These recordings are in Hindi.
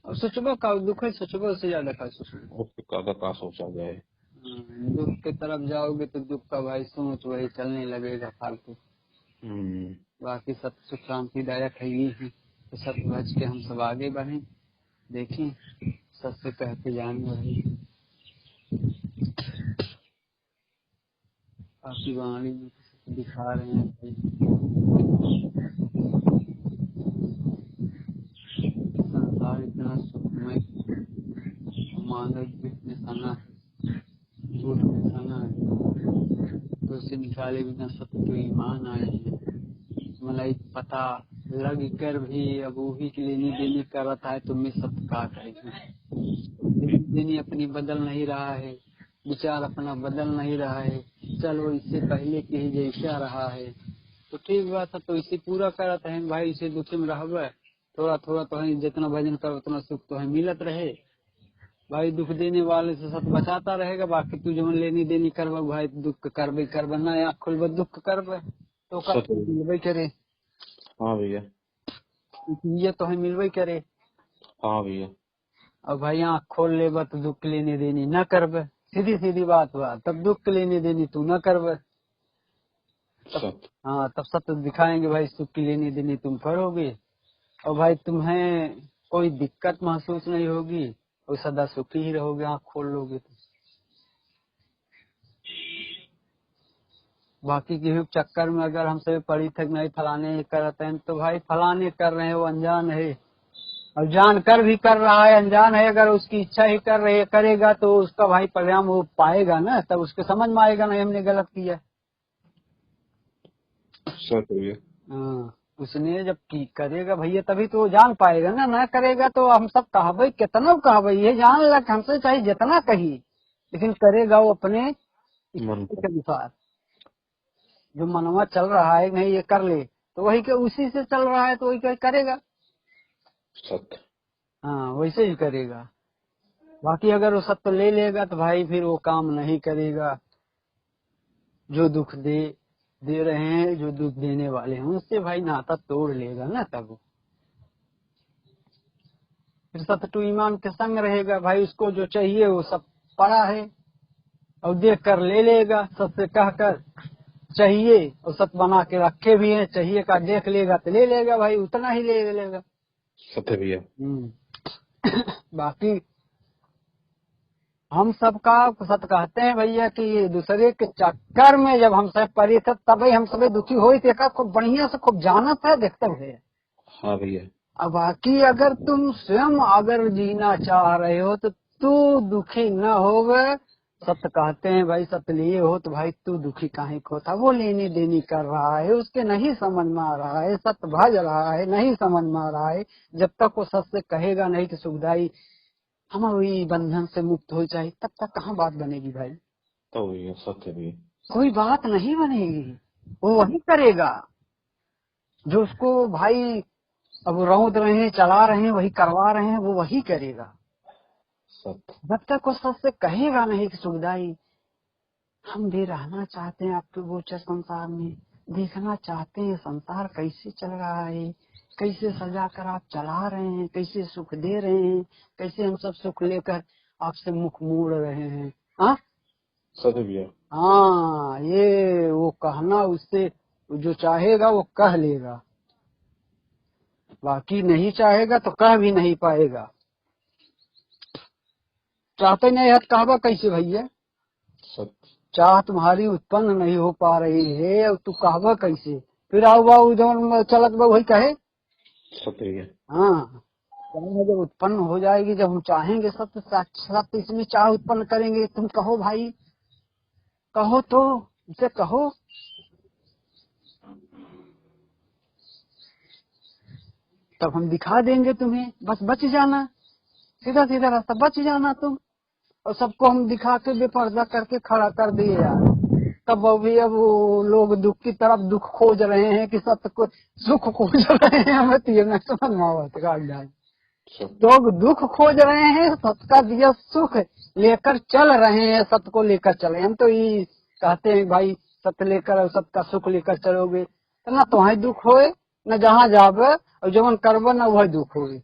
अब सोचबो का दुख है, सोचबो उससे ज्यादा का सोचबो। उससे ज्यादा का सोचा जाए। दुख की तरफ जाओगे तो दुख का भाई सोच वही चलने लगेगा फालतू। बाकी सब सुख शांतिदायक है ही है, तो सब भज के हम सब आगे बढ़े, देखें सबसे कहते जाने वही। काफी वाणी में दिखा रहे हैं भाई, संसार इतना सुखमय, मानव जितने सना है, झूठ में सना है, तो उससे निकाले बिना सब तो ईमान आए हैं। मलाई पता लग कर भी अब वही की लेनी देनी कर रहा है, तो मैं सब का करेगी। लेनी देनी अपनी बदल नहीं रहा है, विचार अपना बदल नहीं रहा है, चलो इससे पहले के ही जैसा रहा है तो ठीक बात है, तो इसे पूरा करता है भाई। इसे दुखी में रह थोड़ा थोड़ा तो है, जितना भजन कर उतना सुख तो है मिलत रहे भाई। दुख देने वाले से सब बचाता रहेगा, बाकी तू जो लेनी देनी करवा भाई, दुख करबे करबे ना आँख खोलबे दुख करबे तो मिलबे करे। हाँ भैया, ये तो है मिलबे करे। हाँ भैया। अब भाई आँख खोल लेबा तो दुख लेने देनी न करबे, सीधी सीधी बात हुआ, तब दुख लेने देनी तू न करबे। हाँ तब सत्य दिखाएंगे भाई, सुख की लेनी देनी तुम करोगे और भाई तुम्हें कोई दिक्कत महसूस नहीं होगी और सदा सुखी ही रहोगे आँख खोल लोगे तो। बाकी के चक्कर में अगर हमसे पड़ी थक नहीं फलाने करते हैं, तो भाई फलाने कर रहे हैं वो अनजान है, और जान कर भी कर रहा है अनजान है। अगर उसकी इच्छा ही कर रहे करेगा तो उसका भाई परिणाम वो पाएगा ना, तब उसके समझ में आएगा नहीं हमने गलत किया। हाँ उसने जब की करेगा भैया तभी तो वो जान पाएगा ना, ना करेगा तो हम सब कहबे कितना कहबे, ये जान लग हमसे चाहे जितना कही, लेकिन करेगा वो अपने मन के अनुसार। जो मनवा चल रहा है नहीं ये कर ले, तो वही के उसी से चल रहा है तो वही करेगा। सत्य। हाँ वैसे ही करेगा। बाकी अगर वो सत्य ले लेगा तो भाई फिर वो काम नहीं करेगा। जो दुख दे रहे हैं, जो दुख देने वाले हैं, उससे भाई नाता तोड़ लेगा ना, तब फिर सत्य टू ईमान के संग रहेगा भाई। उसको जो चाहिए वो सब पड़ा है और देख कर ले लेगा, सबसे कहकर चाहिए और सत बना के रखे भी हैं, चाहिए का देख लेगा तो ले लेगा भाई, उतना ही ले लेगा। सत्य भैया। बाकी हम सबका सत कहते हैं भैया कि दूसरे के चक्कर में जब हम सब पड़ी थे तभी हम सब दुखी हुए थे, खूब बढ़िया से खूब जानत है देखते हुए। हाँ भैया। अब बाकी अगर तुम स्वयं अगर जीना चाह रहे हो तो तू दुखी न होवे। सत्य कहते हैं भाई, सत्य लिए हो तो भाई तू दुखी काहे को था, वो लेनी देनी कर रहा है, उसके नहीं समझ में आ रहा है, सत्य भज रहा है नहीं समझ में आ रहा है। जब तक वो सत्य कहेगा नहीं तो सुखदाई हम वही बंधन से मुक्त हो जाए, तब तक कहाँ बात बनेगी भाई। तो ये सत्य भी कोई बात नहीं बनेगी, वो वही करेगा जो उसको भाई अब रौद रहे हैं चला रहे हैं वही करवा रहे हैं, वो वही करेगा। जब तक वो सत्य कहेगा नहीं कि सुखदाई हम भी रहना चाहते हैं आपके गोचर संसार में, देखना चाहते हैं संसार कैसे चल रहा है, कैसे सजा कर आप चला रहे हैं, कैसे सुख दे रहे हैं, कैसे हम सब सुख लेकर आपसे मुख मोड़ रहे हैं। हाँ हाँ ये वो कहना, उससे जो चाहेगा वो कह लेगा, बाकी नहीं चाहेगा तो कह भी नहीं पाएगा। चाहते नहीं है कहवा कैसे भैया, चाह तुम्हारी उत्पन्न नहीं हो पा रही है और तू कहवा कैसे, फिर आओ बाबू जो चलत बा वही कहे। हाँ जब उत्पन्न हो जाएगी, जब हम चाहेंगे सत्य सत्य इसमें चाह उत्पन्न करेंगे, तुम कहो भाई, कहो तो इसे कहो। तब हम दिखा देंगे तुम्हें, बस बच जाना, सीधा सीधा रास्ता बच जाना तुम। और सबको हम दिखा के बेपर्दा करके खड़ा कर दिए यार, तब अभी अब वो लोग दुख की तरफ दुख खोज रहे हैं कि सत्य को सुख खोज रहे हैं, हमें तो ये नहीं समझ में आता। लोग दुख खोज रहे हैं, सत्य का दिया सुख लेकर चल रहे हैं, सत्य को लेकर चले। हम तो ये कहते हैं भाई सत्य लेकर और सत्य का सुख लेकर चलोगे तो ना तुम्हारे दुख होए, न जहाँ जावे और जवन करबो न वही दुख होए।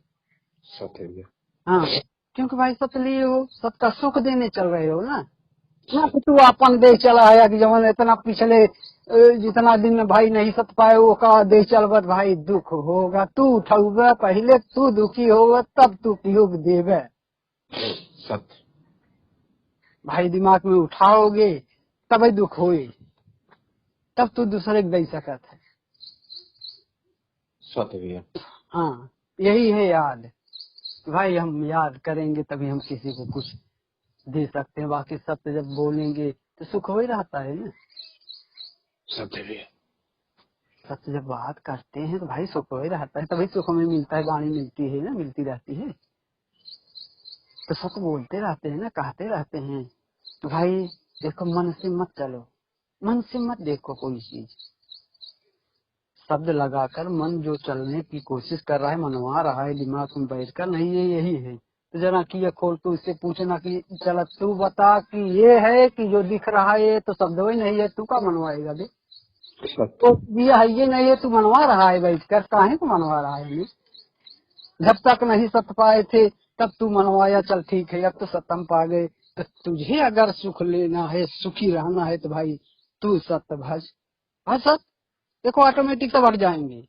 हाँ, क्योंकि भाई सत लिए हो, सबका सुख देने चल रहे हो ना कि तू अपन देख चला है कि जब इतना पिछले जितना दिन भाई नहीं सत पाए वो का देख चल बत भाई दुख होगा, तू उठाऊगा पहले, तू दुखी होगा तब तू योग देवे। सत्य भाई दिमाग में उठाओगे तब ही दुख होए, तब तू दूसरे को दे सकत है। सत्य भैया। हाँ, यही है याद भाई, हम याद करेंगे तभी हम किसी को कुछ दे सकते हैं, बाकी सत्य जब बोलेंगे तो सुख हो ही रहता है ना। सत्य भैया। सत्य जब बात करते हैं तो भाई सुख हो ही रहता है, तभी सुख हमें मिलता है, वाणी मिलती है ना, मिलती रहती है। तो सत्य बोलते रहते हैं ना, कहते रहते हैं। तो भाई देखो, मन से मत चलो, मन से मत देखो कोई चीज, शब्द लगाकर मन जो चलने की कोशिश कर रहा है, मनवा रहा है दिमाग में बैठकर, नहीं ये यही है, तो जरा किया खोल तो इससे पूछना कि चल तू बता कि ये है कि जो दिख रहा है ये तो शब्द ही नहीं है, तू का मनवाएगा दे? तो दिया है ये नहीं है, तू मनवा रहा है बैठकर, काहे को मनवा रहा है ये? जब तक नहीं सत्य पाए थे तब तू मनवाया, चल ठीक है, अब तो सत्यम पा गए, तो तुझे अगर सुख लेना है, सुखी रहना है तो भाई तू सत्य भज। हाँ सत्य देखो ऑटोमेटिक सब हट जाएंगे।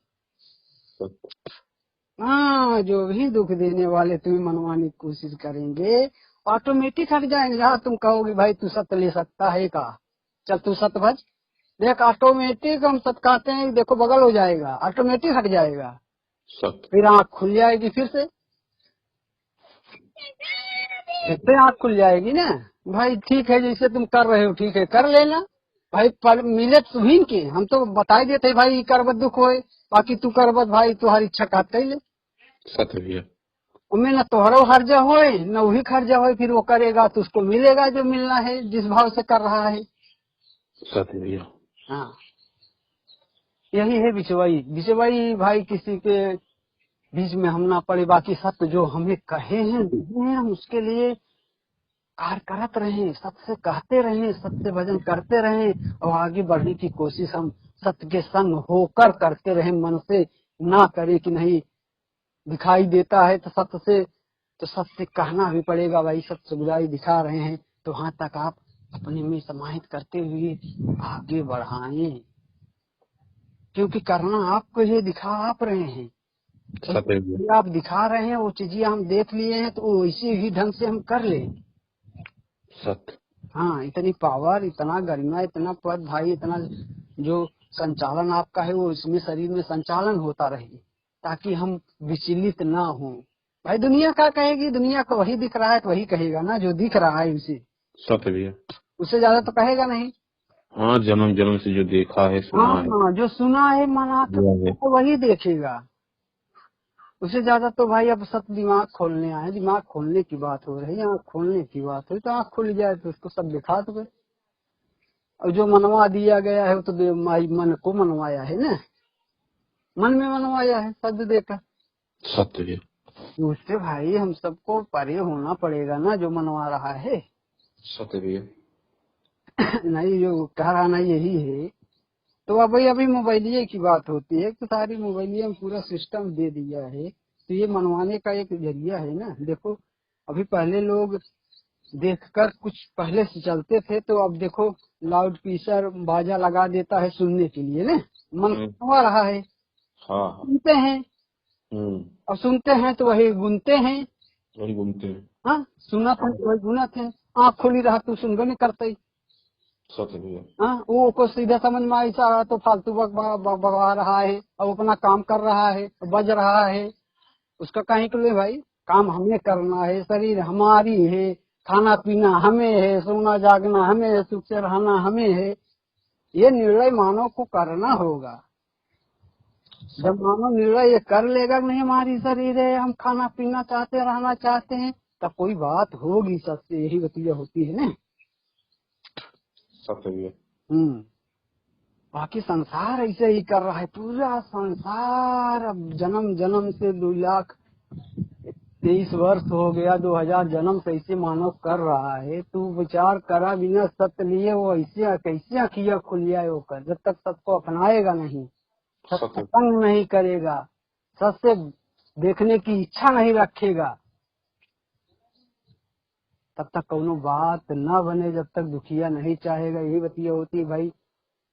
हाँ, जो भी दुख देने वाले तुम्हें मनवाने की कोशिश करेंगे ऑटोमेटिक हट जाएंगे। हाँ, तुम कहोगे भाई तू सत्य ले सकता है का, चल तू सत्य भज, देख ऑटोमेटिक हम सत्य कहते हैं, देखो बगल हो जाएगा, ऑटोमेटिक हट जाएगा, फिर आँख खुल जाएगी, फिर से आँख खुल जाएगी ना। भाई ठीक है, जैसे तुम कर रहे हो ठीक है, कर लेना भाई, पर मिले तुहिन के, हम तो बताई देते भाई करबत दुख होए, बाकी तू करबत भाई तुम्हारी इच्छा काट ले। सत्य भैया। उनमें न तोहरो खर्चा होए न वही खर्चा होए, फिर वो करेगा तो उसको मिलेगा जो मिलना है, जिस भाव से कर रहा है। सत्य भैया। हाँ, यही है बिचवाई। बिचवाई भाई किसी के बीच में हम ना पड़े, बाकी सत्य जो हमें कहे हैं हम उसके लिए कार्य करते रहें, सत्य से कहते रहें, सत्य भजन करते रहें, और आगे बढ़ने की कोशिश हम सत्य के संग होकर करते रहें, मन से ना करे कि नहीं दिखाई देता है तो सत्य से, तो सत्य कहना भी पड़ेगा भाई, सत्य बुराई दिखा रहे हैं तो वहां तक आप अपने में समाहित करते हुए आगे बढ़ाएं, क्योंकि करना आपको ये दिखा आप रहे हैं, तो आप दिखा रहे हैं वो चीजें हम देख लिए हैं, तो इसी ही ढंग से हम कर लें। सत्य। हाँ, इतनी पावर, इतना गरिमा, इतना पद भाई, इतना जो संचालन आपका है वो इसमें शरीर में संचालन होता रहे, ताकि हम विचलित ना हो। भाई दुनिया क्या कहेगी, दुनिया को वही दिख रहा है तो वही कहेगा ना, जो दिख रहा है उसे। सत्य भैया। उससे ज्यादा तो कहेगा नहीं। हाँ, जन्म जन्म से जो देखा है सुना है। हाँ, जो सुना है मना तो वही देखेगा, उससे ज्यादा तो भाई अब सब दिमाग खोलने आए, दिमाग खोलने की बात हो रही है, आँख खोलने की बात हो, तो आँख खुल जाए तो उसको सब दिखा दो। और जो मनवा दिया गया है वो तो मन को मनवाया है ना, मन में मनवाया है शब्द देकर। सत्य। उससे भाई हम सबको परे होना पड़ेगा ना जो मनवा रहा है। सत्य भैया। नहीं, जो कह रहा ना यही है। तो अब भाई अभी मोबाइलिये की बात होती है, तो सारी मोबाइलिये में पूरा सिस्टम दे दिया है, तो ये मनवाने का एक जरिया है ना। देखो अभी पहले लोग देखकर कुछ पहले से चलते थे, तो अब देखो लाउड स्पीकर बाजा लगा देता है सुनने के लिए ना, मन मनवा रहा है। हाँ। सुनते हैं, अब सुनते हैं तो वही गुनते हैं, वही घूमते हैं। हाँ, सुना था तो वही गुनत है, आँख खुली रहा तो सुनबे नहीं करते। सत्य भैया। हाँ, वो को सीधा समझ में ऐसा तो फालतू बकवा रहा है, और अपना काम कर रहा है, बज रहा है, उसका कहीं के लिए भाई काम हमें करना है, शरीर हमारी है, खाना पीना हमें है, सोना जागना हमें है, सुख से रहना हमें है। ये निर्णय मानव को करना होगा। जब मानव निर्णय ये कर लेगा नहीं हमारी शरीर है, हम खाना पीना चाहते हैं, रहना चाहते हैं, तब कोई बात होगी, सबसे यही बतिया होती है ना। सत्य भैया। बाकी संसार ऐसे ही कर रहा है, पूरा संसार। अब जन्म जन्म से 2,23 वर्ष हो गया, 2000 जन्म से ऐसे मानव कर रहा है। तू विचार करा बिना सत्य लिए वो ऐसे कैसे अखिया खुल जाए होकर, जब तक सबको अपनाएगा नहीं, सत्संग नहीं करेगा, सत्य देखने की इच्छा नहीं रखेगा, तब तक कोनो बात न बने जब तक दुखिया नहीं चाहेगा। यही बतिया होती है भाई,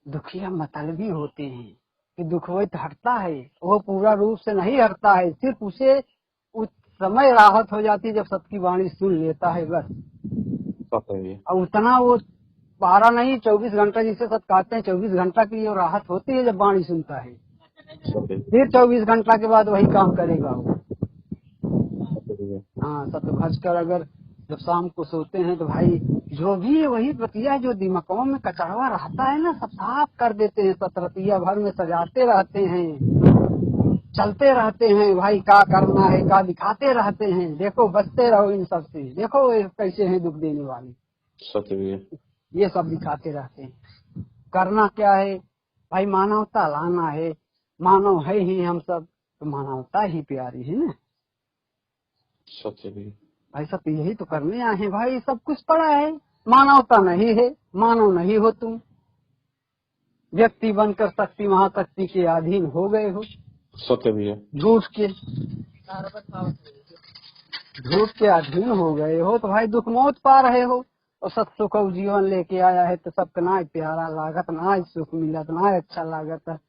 दुखिया मतलबी होते हैं कि दुख वो हटता है, वो पूरा रूप से नहीं हटता है, सिर्फ उसे उस समय राहत हो जाती है जब सबकी वाणी सुन लेता है बस। और उतना वो 12 नहीं 24 घंटा जिसे सब कहते हैं, 24 घंटा की वो राहत होती है जब वाणी सुनता है। फिर 24 घंटा के बाद वही काम करेगा वो। हाँ, सत भज कर अगर जब शाम को सोते हैं तो भाई जो भी वही बतिया जो दिमागों में कचरवा रहता है ना, सब साफ कर देते हैं। सतरतिया भर में सजाते रहते हैं, चलते रहते हैं भाई, क्या करना है क्या दिखाते रहते हैं। देखो बचते रहो इन सब से, देखो ये कैसे हैं दुख देने वाले, ये सब दिखाते रहते हैं। करना क्या है भाई, मानवता लाना है। मानव है ही हम सब, तो मानवता ही प्यारी है ना। सत्य भी भाई सब यही तो करने आए हैं भाई, सब कुछ पड़ा है। मानवता नहीं है, मानव नहीं हो तुम, व्यक्ति बनकर शक्ति महाशक्ति के अधीन हो गए हो। सत्य भी है। झूठ के अधीन हो गए हो तो भाई दुख मौत पा रहे हो। और सत सुख जीवन लेके आया है तो सबका ना प्यारा लागत, ना सुख मिलत, ना अच्छा लागत।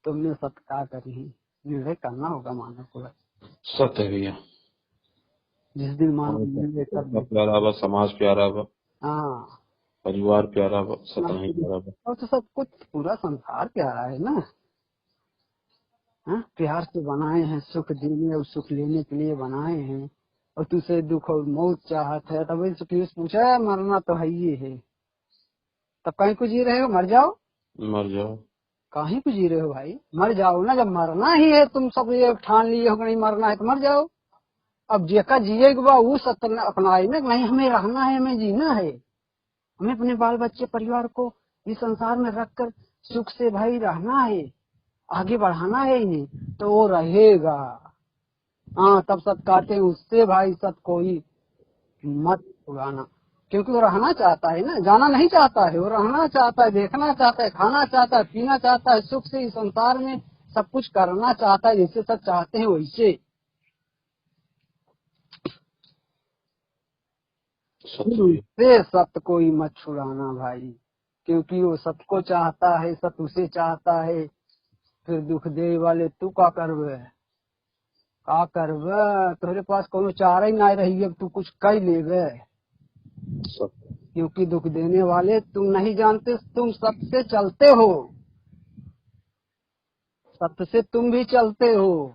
तुमने सत्कार करी, निर्णय करना होगा मानव को। सत्य भी है। जिस दिन मानव प्यारा बा, समाज प्यारा बा, हाँ परिवार प्यारा बा, सतना प्यारा बा, और तो सब कुछ पूरा संसार प्यारा है ना। हाँ, प्यार से बनाए हैं, सुख देने और सुख लेने के लिए बनाए हैं। और तुझसे दुख और मौत चाहत है, तब पीयूष पूछा मरना तो है ही है, तब कहीं को जी रहे हो, मर जाओ। मर जाओ कहीं को जी रहे हो भाई, मर जाओ ना। जब मरना ही है, तुम सब ये ठान लिए हो नहीं मरना है तो मर जाओ। अब जेका जिएगा वो सत्य अपनाए ना, नहीं हमें रहना है, हमें जीना है, हमें अपने बाल बच्चे परिवार को इस संसार में रखकर सुख से भाई रहना है, आगे बढ़ाना है इन्हें, तो वो रहेगा। हाँ, तब सब कहते हैं उससे भाई सब कोई मत उड़ाना, क्योंकि वो रहना चाहता है ना, जाना नहीं चाहता है, वो रहना चाहता है, देखना चाहता है, खाना चाहता है, पीना चाहता है, सुख से इस संसार में सब कुछ करना चाहता है, जैसे सब चाहते हैं वैसे। उससे सत्य कोई मत छुड़ाना भाई, क्योंकि वो सबको चाहता है, सब उसे चाहता है। फिर दुख दे वाले तू का करवे, का करवे, तेरे पास कोनो चारा ही ना रही, अब तू कुछ कर लेवे। क्योंकि दुख देने वाले तुम नहीं जानते, तुम सबसे चलते हो, सत्य से तुम भी चलते हो।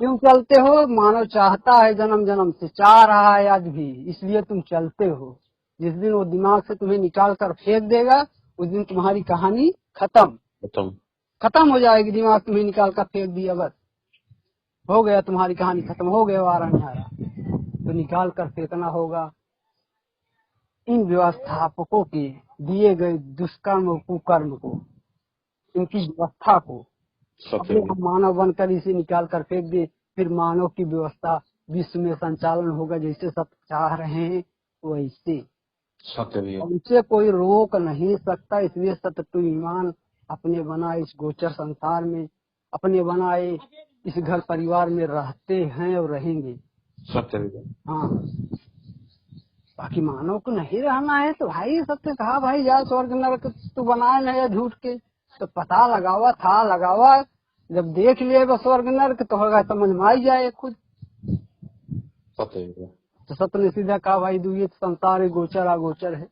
क्यों चलते हो? मानव चाहता है, जन्म जन्म से चाह रहा है आज भी, इसलिए तुम चलते हो। जिस दिन वो दिमाग से तुम्हें निकाल कर फेंक देगा, उस दिन तुम्हारी कहानी खत्म हो जाएगी। दिमाग तुम्हें निकाल कर फेंक दिया, बस हो गया, तुम्हारी कहानी खत्म हो गया, वारा नहीं आया। तो निकाल कर फेंकना होगा इन व्यवस्थापकों के दिए गए दुष्कर्म और कुकर्म को, इनकी व्यवस्था को। अपने हम मानव बनकर इसे निकाल कर फेंक दे, फिर मानव की व्यवस्था विश्व में संचालन होगा जैसे सब चाह रहे हैं वैसे। उनसे कोई रोक नहीं सकता। इसलिए सत्य ईमान अपने बनाए इस गोचर संसार में, अपने बनाए इस घर परिवार में रहते हैं और रहेंगे। हाँ, बाकी मानव को नहीं रहना है तो भाई सबसे कहा भाई जा स्वर्ग नरक तू बनाए न या झूठ के, तो पता लगावा था लगावा, जब देख लिए स्वर्ग नरक तो होगा समझ में आई जाए खुद। तो सत्य ने सीधा कहा भाई दुनिया संसार है, गोचर अगोचर है।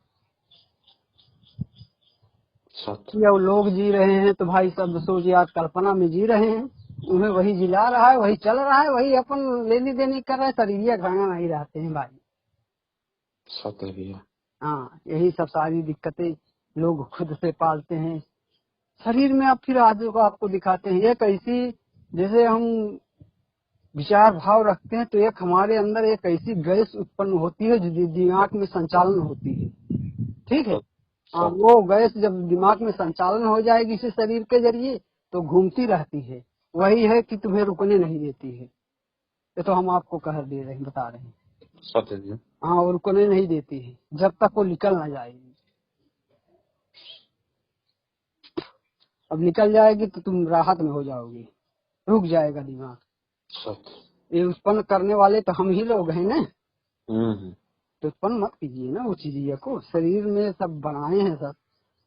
जब लोग जी रहे हैं तो भाई सब सोच आज कल्पना में जी रहे हैं, उन्हें वही जिला रहा है, वही चल रहा है, वही अपन लेनी देनी कर रहे हैं, शरीर घाना नहीं रहते हैं भाई। हाँ, यही सब सारी दिक्कतें लोग खुद से पालते हैं शरीर में। अब फिर आज को आपको दिखाते हैं, एक ऐसी जैसे हम विचार भाव रखते हैं तो एक हमारे अंदर एक ऐसी गैस उत्पन्न होती है जो दिमाग में संचालन होती है, ठीक है। हाँ, वो गैस जब दिमाग में संचालन हो जाएगी इसी शरीर के जरिए तो घूमती रहती है, वही है कि तुम्हें रुकने नहीं देती है। ये तो हम आपको कह दे रहे हैं, बता रहे हैं। हाँ, वो रुकने नहीं देती है जब तक वो निकल ना जाएगी। अब निकल जाएगी तो तुम राहत में हो जाओगे, रुक जाएगा दिमाग। ये उत्पन्न करने वाले तो हम ही लोग हैं ना। तो उत्पन्न मत कीजिए ना वो चीज को। शरीर में सब बनाए हैं सब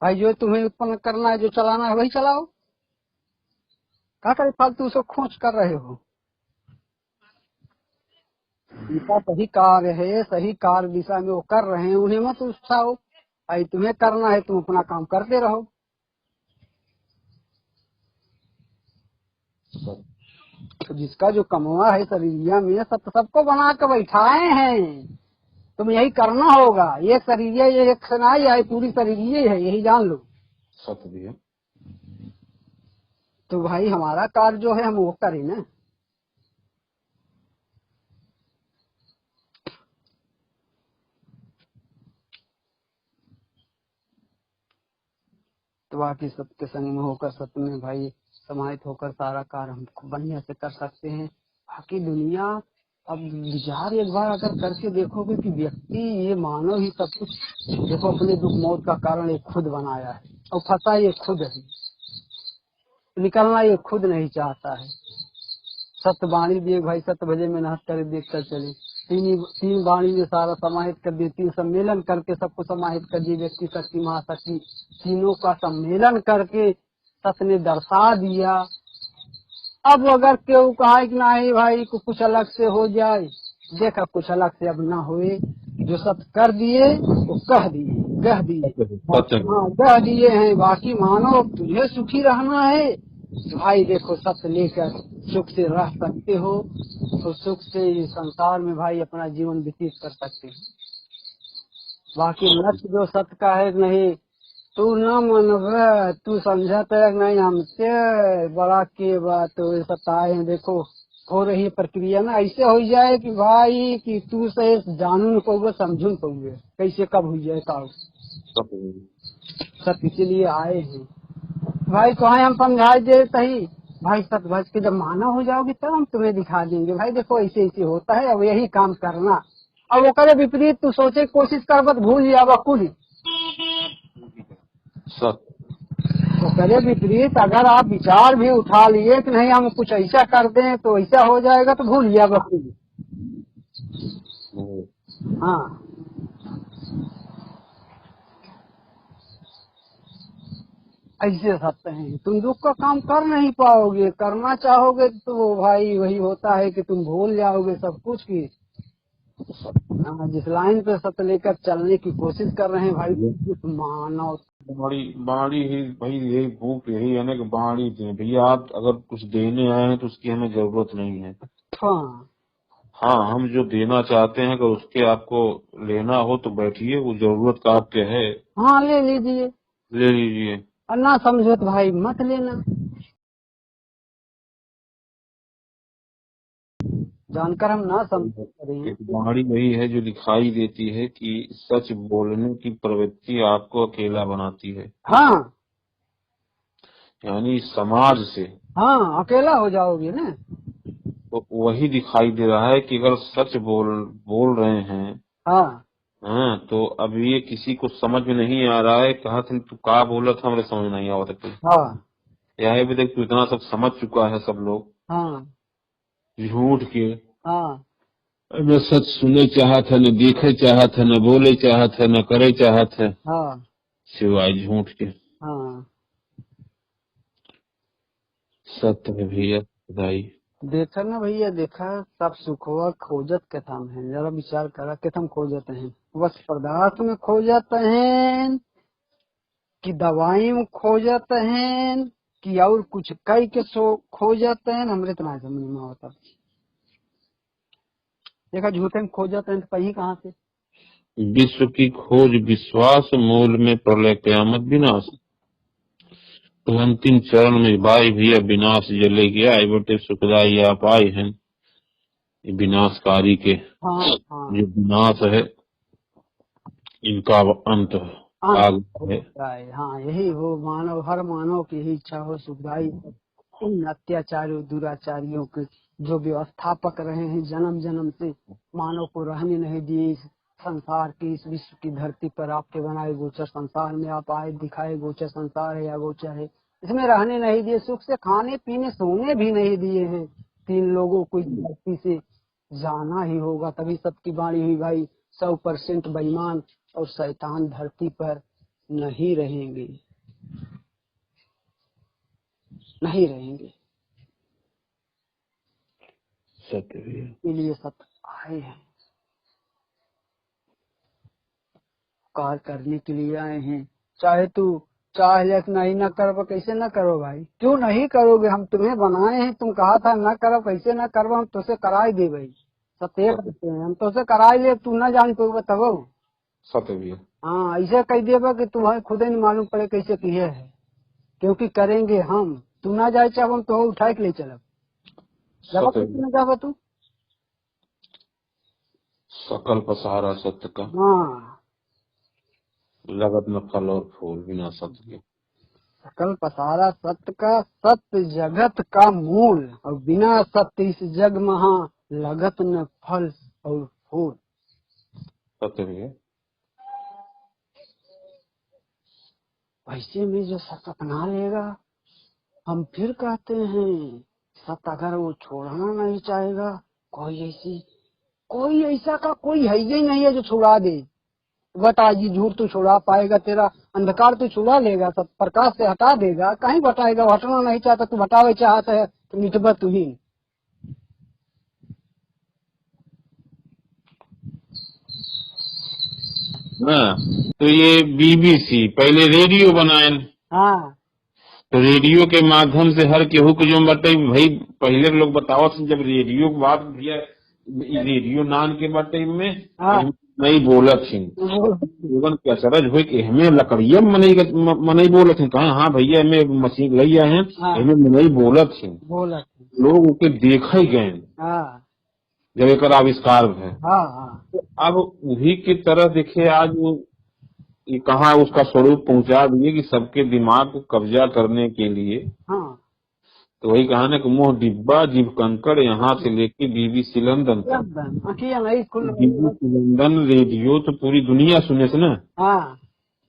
भाई, जो तुम्हें उत्पन्न करना है, जो चलाना है वही चलाओ। क्या करे फालतू उसको खोज कर रहे हो। उनका सही कार्य है, सही कार्य दिशा में वो कर रहे हैं, उन्हें मत उकसाओ भाई। तुम्हें करना है तुम अपना काम करते रहो। तो जिसका जो कमवा है शरीरिया में सब सबको बना के बैठाए हैं, तुम यही करना होगा। एक शरीरिया ये एक सनाई है, पूरी शरीरिया है, यही जान लो। सत्य भी है। तो भाई हमारा कार्य जो है हम वो करें ना। तो बाकी सत्य संग में होकर सत्य में भाई समाहित होकर सारा कार्य हम बढ़िया से कर सकते हैं। बाकी दुनिया अब विचार एक बार अगर करके देखोगे कि व्यक्ति ये मानव ही सब कुछ, देखो अपने दुख मौत का कारण एक खुद बनाया है और फंसा ये खुद है, निकलना ये खुद नहीं चाहता है। सत्य वाणी दिए भाई, सत्य भजे में नहत करे देख कर चले। तीन वाणी में सारा समाहित कर दिए, तीन सम्मेलन करके सबको समाहित कर दिए। व्यक्ति शक्ति महाशक्ति तीनों का सम्मेलन करके सत्य ने दर्शा दिया। अब अगर केहू कहा कि नहीं भाई कुछ अलग से हो जाए, देखा कुछ अलग से अब ना हुए। जो सत्य कर दिए वो कह दिए हैं। बाकी मानो तुझे सुखी रहना है तो भाई देखो सत्य लेकर सुख से रह सकते हो, तो सुख से इस संसार में भाई अपना जीवन व्यतीत कर सकते हो। बाकी लक्ष्य जो सत्य का है नहीं, तू न मन तू समझत है नहीं, हमसे बड़ा के बात तो सताए हैं। देखो हो रही प्रक्रिया ना ऐसे हो जाए कि भाई कि तू से जानू न पाऊंगे समझू न पाऊंगे, कैसे कब हो जाए काम। सत्य के लिए आए हैं भाई, कहें हम समझाए दे सही भाई। सत्य भज के जब माना हो जाओगे तब हम तुम्हें दिखा देंगे भाई देखो ऐसे ऐसे होता है, अब यही काम करना। अब वो करे विपरीत तू सोचे कोशिश कर बस भूल जावा कुल तो करे विपरीत। अगर आप विचार भी उठा लिए कि नहीं हम कुछ ऐसा कर दें तो ऐसा हो जाएगा, तो भूल जाएगा कुल। हाँ ऐसे सत्य है, तुम दुख का काम कर नहीं पाओगे। करना चाहोगे तो भाई वही होता है कि तुम भूल जाओगे सब कुछ की। जिस लाइन पे सत्य लेकर चलने की कोशिश कर रहे हैं भाई, मानव बाड़ी ही भाई, यही भूख यही है ना कि बाड़ी दें भैया। आप अगर कुछ देने आए हैं तो उसकी हमें जरूरत नहीं है। हाँ हम जो देना चाहते हैं अगर उसके आपको लेना हो तो बैठिए, वो जरूरत का आपके है। हाँ ले लीजिए, ले लीजिए। और ना समझो तो भाई मत लेना। जानकर हम ना समझ करें। बाड़ी वही है जो दिखाई देती है कि सच बोलने की प्रवृत्ति आपको अकेला बनाती है। हाँ यानी समाज से हाँ अकेला हो जाओगे ना। तो वही दिखाई दे रहा है कि अगर सच बोल रहे हैं। हाँ तो अब ये किसी को समझ में नहीं आ रहा है, कहा तुम तू का बोला था हमें समझ नहीं आ रहा। यह भी देख तू इतना सब समझ चुका है सब लोग। झूठ के न सच सुने चाहत है, न देखे चाहत है, न बोले चाहत है, न करे चाहत है, सिवाय झूठ के। सत्य है भैया खुदाई। देखा ना भैया, देखा सब सुखवा खोजत के थम है। जरा विचार करा के थम खोजत हैं, बस पदार्थ में खोजत हैं कि दवाई में खोजत हैं कि और कुछ कई के सो खोजत हैं। हमरे इतना समझ में होता देखा झूठे में खोजत हैं तो कहीं कहाँ से। विश्व की खोज विश्वास मूल में प्रलय कयामत विनाश। तो अंतिम चरण में भाई भैया विनाश जले गया। आई बटे सुखदाई आप आए हैं विनाशकारी के। जो विनाश है इनका अंत है। हाँ यही हो मानव, हर मानव की ही इच्छा हो सुखदाई इन अत्याचारियों दुराचारियों के जो व्यवस्थापक रहे हैं जन्म जन्म से, मानव को रहने नहीं दिए इस संसार की, इस विश्व की धरती पर। आपके बनाए गोचर संसार में आप आए, दिखाए गोचर संसार है या गोचर है, इसमें रहने नहीं दिए। सुख से खाने पीने सोने भी नहीं दिए हैं। तीन लोगों को धरती से जाना ही होगा, तभी सबकी वाणी हुई भाई 100% बेईमान और शैतान धरती पर नहीं रहेंगे, नहीं रहेंगे। सत्य इसलिए सत्य आए हैं, कार करने के लिए आए हैं। चाहे तू चाहे नहीं न करो, कैसे न करो भाई, क्यों नहीं करोगे? हम तुम्हें बनाए हैं, तुम कहा था न करो, कैसे न करो? हम तुझसे कराई दे भाई, सत्य करते हैं हम तुझसे कराई ले, तू न जान पे तब सत्य। हाँ, ऐसे कह देगा कि तुम्हें खुद ही नहीं मालूम पड़े कैसे किए है, क्योंकि करेंगे हम। तू ना जाए चाहे हम तो उठा के ले चलब, न जाबा तू। सकल पसारा सत्य का, हाँ, लगत न फल और फूल बिना सत्य के। सकल पसारा सत्य का, सत्य जगत का मूल, और बिना सत्य इस जग महा लगत न फल और फूल। सत्य भी है। वैसे में जो सत्य अपना लेगा, हम फिर कहते हैं सत्य अगर वो छोड़ना नहीं चाहेगा, कोई ऐसा का कोई है ही नहीं है जो छुड़ा दे। बता जी, झूठ तो छुड़ा पाएगा? तेरा अंधकार तो छुड़ा लेगा, सब प्रकाश से हटा देगा, कहीं बटाएगा? हटना नहीं चाहता तू, बटावे चाहता है तो मिटबा तू ही। हाँ, तो ये बीबीसी पहले रेडियो बनाए। हाँ, तो रेडियो के माध्यम से हर केहू के जो बटे भाई, पहले लोग बताओ जब रेडियो के बात भैया, रेडियो नान के बटे में नहीं बोलत थी, जीवन के असरज हुई कि हमें लकड़िया मनई बोलत थी। कहा हाँ भैया हमें मशीन लैया है, हमें मनई बोलत थी, लोग उनके देखे गए जब एक आविष्कार है। तो अब वही की तरह देखिए आज ये कहा उसका स्वरूप पहुंचा दिए कि सबके दिमाग को कब्जा करने के लिए। तो वही कहा ना कि मुंह डिब्बा जीव कंकड़, यहाँ से लेके बीबीसी लंदन तक। बीबीसी लंदन रेडियो तो पूरी दुनिया सुने से ना।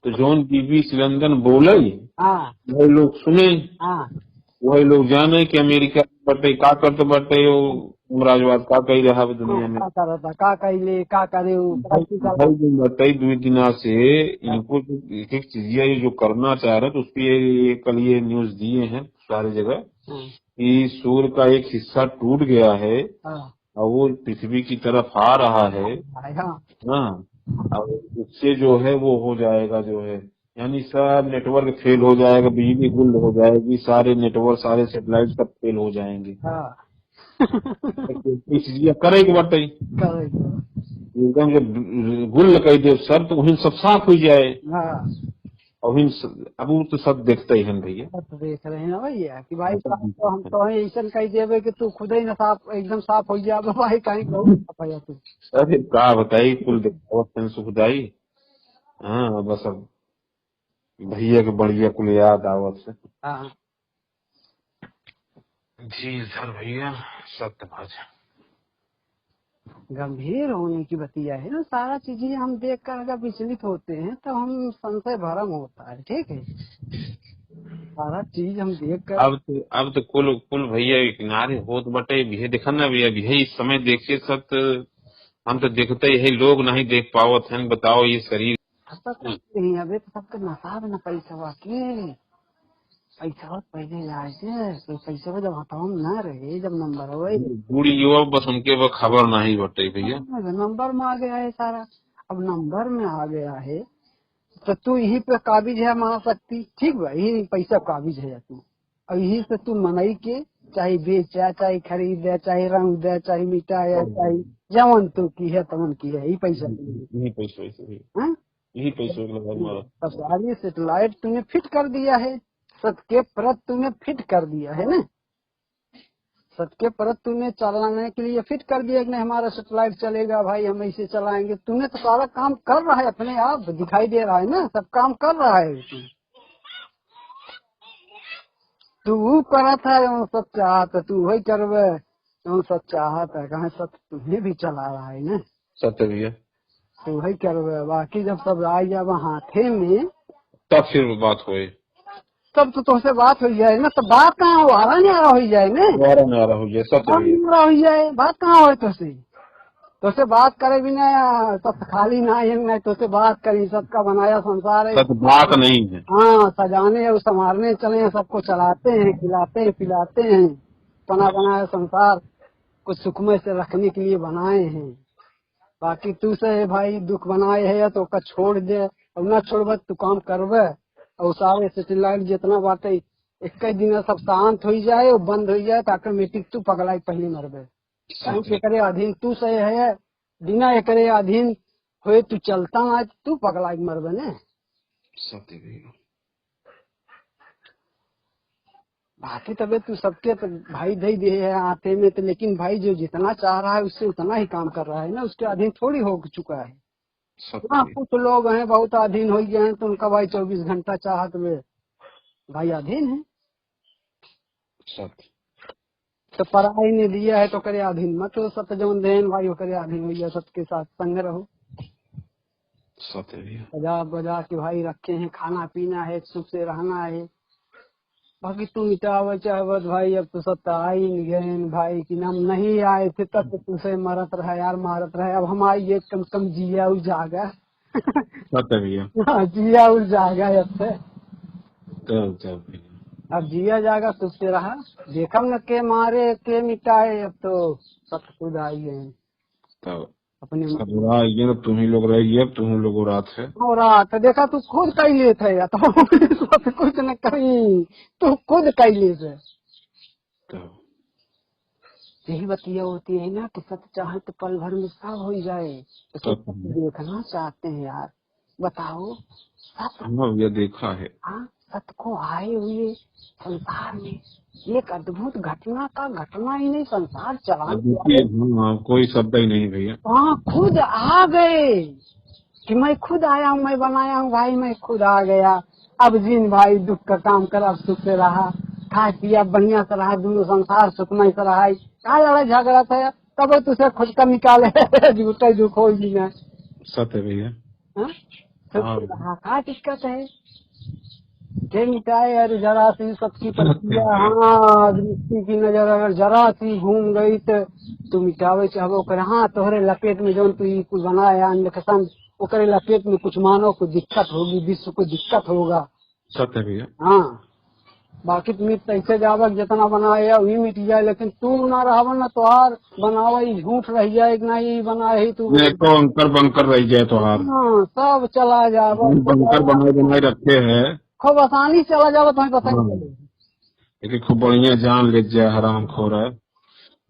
तो जोन बीबीसी लंदन बोले वही लोग सुने, वही लोग जाने कि अमेरिका बटे का करते बटे राजवाद का कही रहा दुनिया में, का कही का करे बताई 2 दिना से इनको एक एक चीज जो करना चाह रहे तो उसकी कल ये न्यूज दिए हैं सारी जगह कि सूर्य का एक हिस्सा टूट गया है और वो पृथ्वी की तरफ आ रहा है। हाँ, और उससे जो है वो हो जाएगा, जो है यानी सब नेटवर्क फेल हो जाएगा, बिजली गुल हो जाएगी, सारे नेटवर्क सारे सैटेलाइट सब फेल हो जाएंगे। इसलिए करेगी बटे एकदम जब गुल कह दे सर तो वही सब साफ हो जाए। और अब वो तो सब देखते ही हैं भैया, देख रहे हैं ना भैया कि भाई तो हम तो ऐसा कह देवे कि तू खुद ही ना साफ एकदम साफ हो जाए भाई, कहीं भैया तू अरे का बताई कुल देखो सुखदाई। हाँ बस अब भैया के बढ़िया कुल याद आवत से। जी सर भैया सत्य भाषा गंभीर होने की बतिया है ना। सारा चीजें हम देख कर अगर विचलित होते हैं तो हम संशय भरम होता है, ठीक है। सारा चीज हम देख कर अब तो कुल भैया किनारे हो तो बटे भी देखा ना भैया भी इस समय देखिए सत्य हम तो देखते ही लोग नहीं देख पावत हैं। बताओ ये शरीर अभी तो सबके नशा न पैसा के पैसा पहले लाए थे, तो पैसा जब हटाओ न रहे, जब नंबर बूढ़ी युवा बस उनके वो खबर नहीं बटे भैया, नंबर में आ गया है सारा। अब नंबर में आ गया है तो तू यही पे काबिज है महाशक्ति, ठीक बा, यही पैसा काबिज है तू, और यही से तू मनई के चाहे बेचा चाहे खरीद चाहे रंग दे चाहे मिटाया चाहे जवन तू की है तमन की है, यही पैसा यही पैसा तब सारी सेटेलाइट तूने फिट कर दिया है, सत्य के परत तूने फिट कर दिया है ना, सत्य के परत तूने चलाने के लिए फिट कर दिया कि नहीं हमारा सेटेलाइट चलेगा भाई, हम ऐसे चलाएंगे। तूने तो सारा काम कर रहा है, अपने आप दिखाई दे रहा है ना, सब काम कर रहा है तू करा था सब चाहत तू वही करवे, सब चाहत है कहा सत्य तुम्हें भी चला रहा है ना, सत्य भैया तो वही करवे। बाकी जब सब आ जाए हाथे में तब फिर बात हुई, तब तो तुमसे बात हो जाए ना। तो बात कहाँ हो, आरा नहीं आ रहा हो जाए ना, हो जाए, सत्य हो जाए बात कहाँ हो तुझसे। तो से बात करे भी ना, सब खाली ना है, नहीं तो से बात करी, सबका बनाया संसार है, सब बात नहीं है। हाँ, सजाने और संवारने चले हैं, सबको चलाते हैं, खिलाते हैं, पिलाते हैं, बना बनाया संसार कुछ सुखमय से रखने के लिए बनाए हैं। बाकी तू से भाई दुख बनाए है तो का छोड़ दे, और न छोड़ब तू काम करबे, और सारे सेटेलाइट जितना बाटे एक दिन सब शांत हो जाए और बंद हो जाए, तो ऑटोमेटिक तू पगलाई पहले मरबे। एकरे अधीन तू से है, बिना एकरे अधीन हुए तू चलता ना, तू पगलाई मरबे ने। बाकी तबे तू सबके तो भाई दे दे है आते में, तो लेकिन भाई जो जितना चाह रहा है उससे उतना ही काम कर रहा है ना, उसके अधीन थोड़ी हो चुका है। हाँ, कुछ लोग हैं बहुत अधीन हो गए हैं, तो उनका भाई 24 घंटा चाहत में भाई अधीन है। तो पढ़ाई ने दिया है तो करे अधीन मत हो, सत्य जौन देन भाई करे अधीन हो गया, सबके साथ संग रहो। बजा बजा के भाई रखे हैं, खाना पीना है, सुख से रहना है। बाकी तू मिटावे चाहत भाई, अब तो सब आई गए भाई कि हम नहीं आए थे तब तो तुझसे मरत रहा यार, मारत रहे। अब हम आइए कम से कम जिया उल जागा। हाँ, जिया उल जागा अब से, अब जिया जागा तुझसे रहा, देखम न के मारे के मिटाए, अब तो सब खुद आई गए अपने ये तुम ही लोग रहिए, तुम ही लोग रात है और रात देखा तू खुद कैले थे या तो कुछ न कहीं, तू खुद कैले थे। यही बतिया होती है ना कि सत्य चाहे तो पल भर में सब हो जाए, तो देखना चाहते हैं यार, बताओ सत्य। ये देखा है, हाँ, सत्य को आए हुए संसार में एक अद्भुत घटना का घटना ही नहीं, संसार चला कोई शब्द ही नहीं भैया। हाँ, खुद आ गए कि मैं खुद आया हूँ, मैं बनाया हूँ भाई, मैं खुद आ गया। अब जिन भाई दुख का काम कर, अब सुख से रहा, खा पिया बढ़िया से रहा, दोनों संसार सुखमय से रहा। कहा लड़ा झगड़ा था, तब तुझे खुद का निकाले झूठे दुख हो ना, सत्य भैया। क्या दिक्कत है, के मिटाए अरे जरा सी सबकी प्रक्रिया। हाँ, दृष्टि की नजर अगर जरा सी घूम गई तो तू मिटावे चाहो कर। हाँ, तोहरे लपेट में जो तू कुछ बनाया कसम, ओकरे लपेट में कुछ मानो को दिक्कत होगी, विश्व को दिक्कत होगा। सत्य भैया। हाँ, बाकी तुम ऐसे जावक जितना बनाया वही मिट जाए, लेकिन तू ना रहा ना तोहार बनावा झूठ रह जाए, नहीं बनाए तू तो अंकर बंकर रह जाए तोहार। हाँ, सब चला जावा, बंकर बनाए रखे है, खूब आसानी चला जावा, तुम्हें पता नहीं लेकिन खूब बढ़िया जान ले जाए हराम खोर है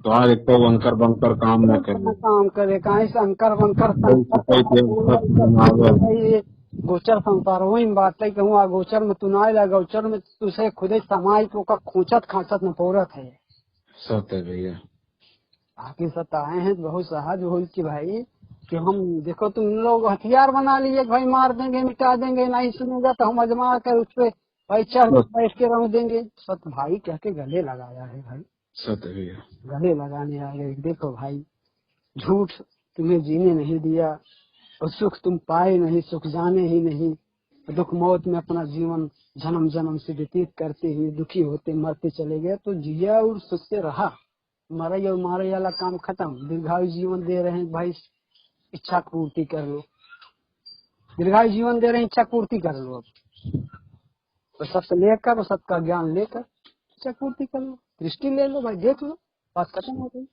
तो आज एक तो अंकर बंकर काम न करे कहीं से अंकर बंकर गोचर संसार वही बात है, कहूँ गोचर में तू ना गोचर में तुझे खुदे समाज को का खोचत खाचत न पोरत है। सत्य भैया। बाकी सब आए हैं बहुत सहज हो कि भाई कि हम देखो तुम लोग हथियार बना लिए भाई, मार देंगे मिटा देंगे, नहीं सुनेगा तो हम अजमा कर उस पर भाई चढ़ बैठ के रह देंगे। सत भाई कह के गले लगाया है भाई, सत्य भैया गले लगाने आ गए। देखो भाई, झूठ तुम्हें जीने नहीं दिया और सुख तुम पाए नहीं, सुख जाने ही नहीं, दुख मौत में अपना जीवन जन्म जन्म से व्यतीत करते हुए दुखी होते मरते चले गए। तो जिया और सुख से रहा, मरे और मारे वाला काम खत्म। दीर्घायु जीवन दे रहे हैं भाई, इच्छा पूर्ति कर लो, दीर्घायु जीवन दे रहे हैं, इच्छा पूर्ति कर लो। अब तो सत्य लेकर और सत्य का ज्ञान लेकर इच्छा पूर्ति कर लो, दृष्टि ले लो भाई, देख लो, बात खत्म हो गई।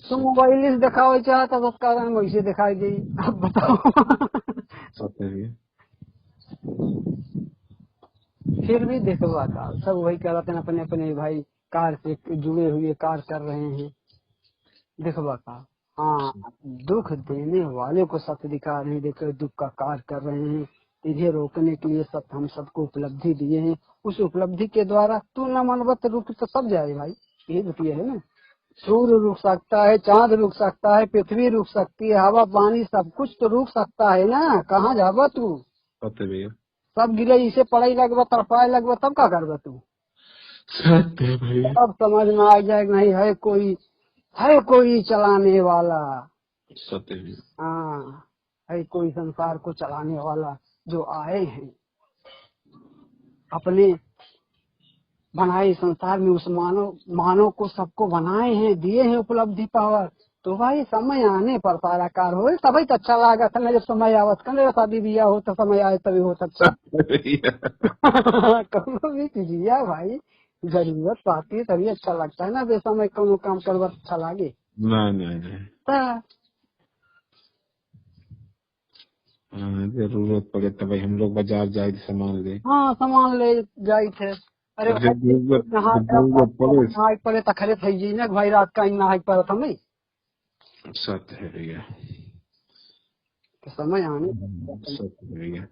तुम मोबाइल दिखाओ चाहता तो उसका वैसे दिखाई दी, अब बताओ। फिर भी देखो आता सब वही कह रहे थे अपने अपने भाई कार से जुड़े हुए कार कर रहे हैं। देखो आता हाँ, दुख देने वाले को सत्य दिखा रहे हैं, देखो दुख का कार्य कर रहे हैं, इन्हें रोकने के लिए सत्य हम सबको उपलब्धि दिए हैं। उस उपलब्धि के द्वारा तू न मनवत रुक तो सब जाए भाई, ये बतिया है ना। सूर्य रुक सकता है, चांद रुक सकता है, पृथ्वी रुक सकती है, हवा पानी सब कुछ तो रुक सकता है ना। कहाँ जाबा तू, सब गिले इसे पढ़ाई लगवा तड़पाए लगवा तब क्या करबा तू। अब समझ में आ जाए नहीं है कोई चलाने वाला। हाँ, है कोई संसार को चलाने वाला जो आए हैं अपने बनाए संसार में, उस मानव को सबको बनाए हैं, दिए हैं उपलब्धि पावर। तो भाई समय आने पर सारा कार हो तभी तो अच्छा लगा था। जब समय आवत कर शादी बिया हो तो समय आए तभी हो सकता। कभी भी कीजिए भाई, जरूरत आती है तभी अच्छा लगता है ना, बेसमय कोनो काम करवा अच्छा लगे। नहीं जरूरत पड़े तो भाई हम लोग बाजार जाए सामान ले। हाँ सामान ले जाए थे। अरे नहाई पड़े तो खरे थी ना भाई, रात का नहाई पड़ा था नहीं। सत्य है भैया, समय आने सत्य है भैया।